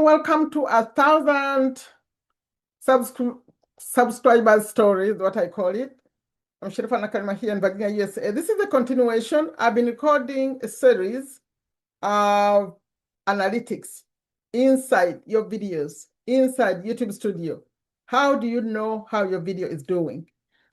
Welcome to 1,000 subscriber stories, what I call it. I'm Sherifa Nakalima here in Virginia, USA. This is the continuation. I've been recording a series of analytics inside your videos, inside YouTube Studio. How do you know how your video is doing?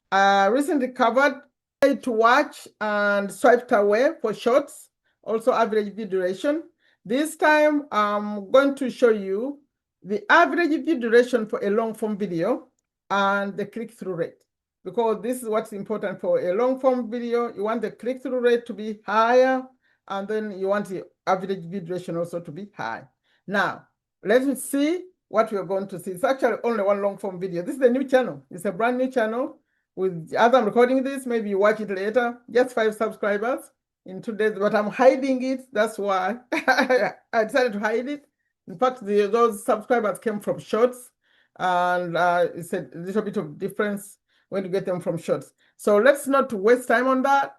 I recently covered to watch and swiped away for shorts, also average view duration. This time, I'm going to show you the average view duration for a long form video and the click-through rate. Because this is what's important for a long form video. You want the click-through rate to be higher, and then you want the average view duration also to be high. Now, let's see what we're going to see. It's actually only one long form video. This is a new channel. It's a brand new channel. As I'm recording this, maybe you watch it later, just 5 subscribers in 2 days, but I'm hiding it. That's why I decided to hide it. In fact, those subscribers came from shorts, and it's a little bit of difference when you get them from shorts. So let's not waste time on that,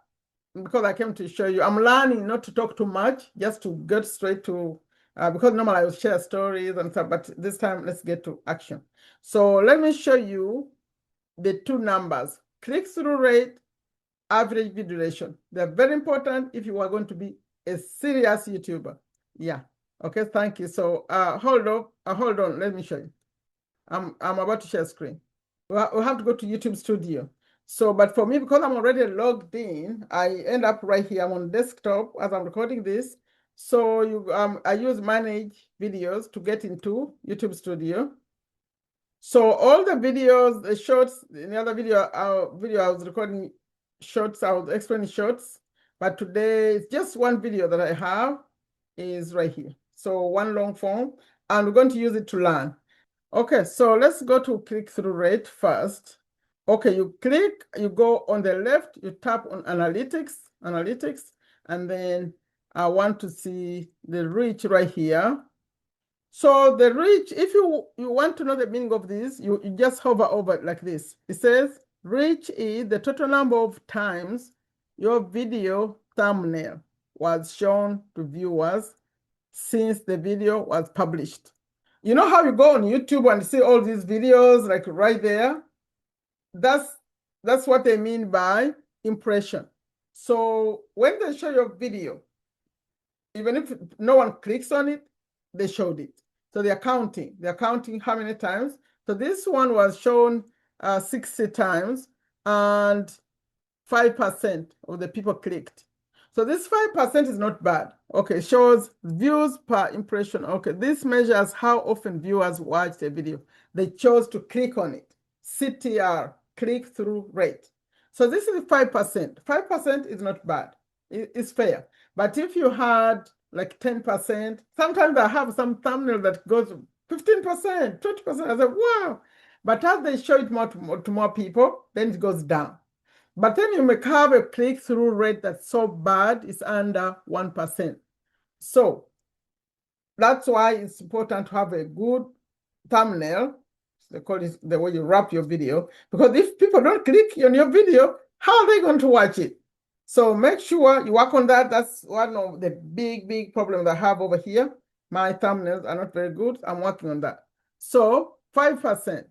because I came to show you. I'm learning not to talk too much, just to get straight to, because normally I would share stories and stuff, but this time let's get to action. So let me show you the two numbers, click-through rate, average view duration. They're very important if you are going to be a serious YouTuber. Yeah. Okay, thank you. So hold on, let me show you. I'm about to share screen. We'll have to go to YouTube Studio. So, but for me, because I'm already logged in, I end up right here. I'm on desktop as I'm recording this. So I use manage videos to get into YouTube Studio. So all the videos, the shorts, in the other video I was recording shorts, I was explaining shorts, but today it's just one video that I have is right here. So one long form, and we're going to use it to learn. Okay, so let's go to click-through rate first. Okay, you go on the left, you tap on analytics, and then I want to see the reach right here. So the reach, if you want to know the meaning of this, you just hover over it like this. It says reach is the total number of times your video thumbnail was shown to viewers since the video was published. You know how you go on YouTube and see all these videos like right there? That's what they mean by impression. So when they show your video, even if no one clicks on it, they showed it. So they're counting how many times. So this one was shown 60 times, and 5% of the people clicked. So this 5% is not bad. Okay, shows views per impression. Okay, this measures how often viewers watch the video. They chose to click on it. CTR, click-through rate. So this is 5%. 5% is not bad. It's fair. But if you had like 10%, sometimes I have some thumbnail that goes 15%, 20%. I say, wow. But as they show it to more people, then it goes down. But then you may have a click-through rate that's so bad, it's under 1%. So that's why it's important to have a good thumbnail. They call it the way you wrap your video. Because if people don't click on your video, how are they going to watch it? So make sure you work on that. That's one of the big problems I have over here. My thumbnails are not very good. I'm working on that. So 5%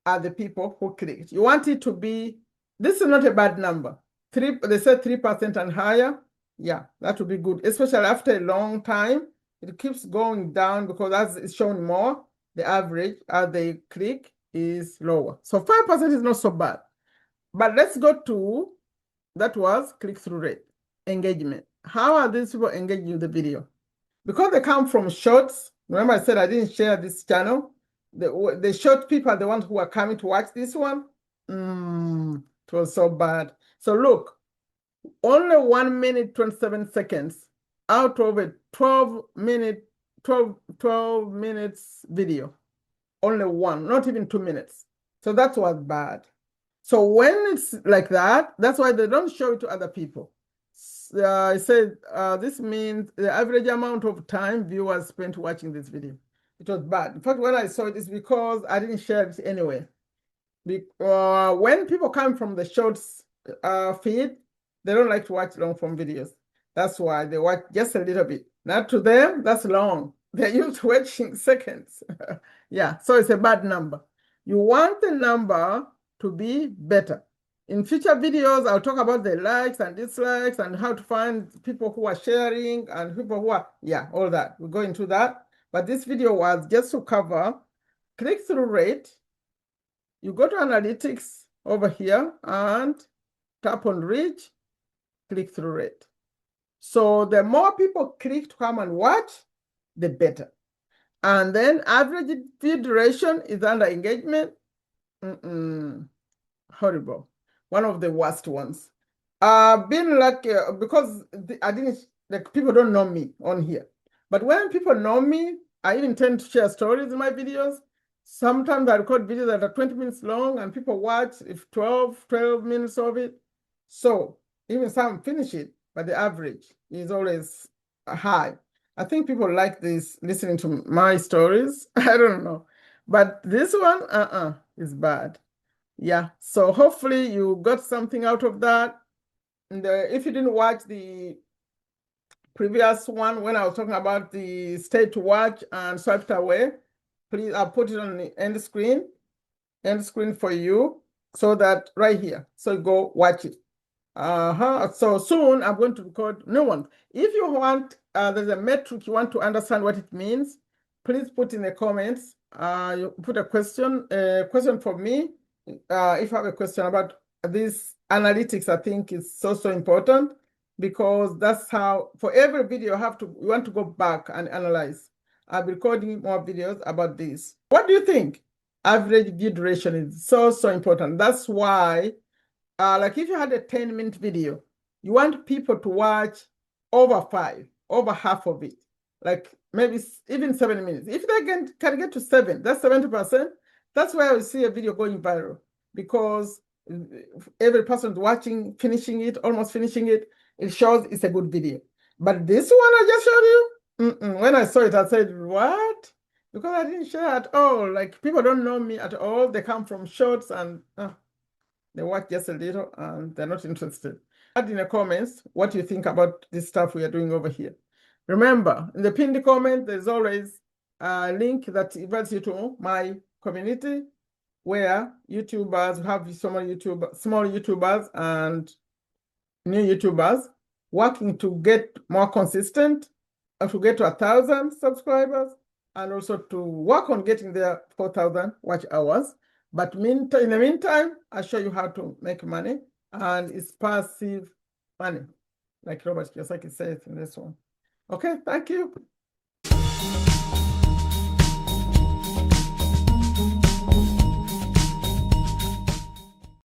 are the people who clicked. You want it to be, this is not a bad number. They said 3% and higher. Yeah, that would be good, especially after a long time. It keeps going down because as it's shown more, the average as they click is lower. So 5% is not so bad. But let's go to, that was click-through rate, engagement. How are these people engaging with the video? Because they come from shorts. Remember I said I didn't share this channel. The short people are the ones who are coming to watch this one. It was so bad. So look, only 1 minute, 27 seconds out of a 12 minutes video. Only one, not even 2 minutes. So that was bad. So when it's like that, that's why they don't show it to other people. I said this means the average amount of time viewers spent watching this video. It was bad. In fact, when I saw it, it's because I didn't share it anyway. When people come from the shorts feed, they don't like to watch long form videos. That's why they watch just a little bit. Not to them, that's long. They're used to watching seconds. Yeah, so it's a bad number. You want the number to be better. In future videos, I'll talk about the likes and dislikes and how to find people who are sharing and people who are, yeah, all that. We'll go into that. But this video was just to cover click-through rate. You go to analytics over here and tap on reach, click-through rate. So the more people click to come and watch, the better. And then average view duration is under engagement. Horrible. One of the worst ones. Been like, because I didn't, like, people don't know me on here. But when people know me, I even tend to share stories in my videos. Sometimes I record videos that are 20 minutes long and people watch if 12 minutes of it. So even some finish it, but the average is always high. I think people like this, listening to my stories. I don't know. But this one, is bad. Yeah, so hopefully you got something out of that. And if you didn't watch the previous one when I was talking about the stay to watch and swiped away, please, I'll put it on the end screen for you, so that right here, so go watch it. So soon I'm going to record new ones. If you want, there's a metric you want to understand what it means, please put in the comments. You put a question for me. If you have a question about this analytics, I think is so important, because that's how, for every video, you want to go back and analyze. I'll be recording more videos about this. What do you think? Average view duration is so important. That's why, like if you had a 10-minute video, you want people to watch over half of it, like maybe even 7 minutes. If they can get to 7, that's 70%. That's why I will see a video going viral, because every person watching, finishing it, almost finishing it, it shows it's a good video. But this one I just showed you, when I saw it, I said, what? Because I didn't share at all. Like, people don't know me at all. They come from shorts and they watch just a little and they're not interested. Add in the comments what you think about this stuff we are doing over here. Remember, in the pinned comment, there's always a link that invites you to my community, where YouTubers have so many small YouTubers and new YouTubers working to get more consistent, and to get to 1,000 subscribers, and also to work on getting their 4,000 watch hours. But in the meantime, I show you how to make money, and it's passive money, like Robert Kiyosaki says in this one. Okay, thank you.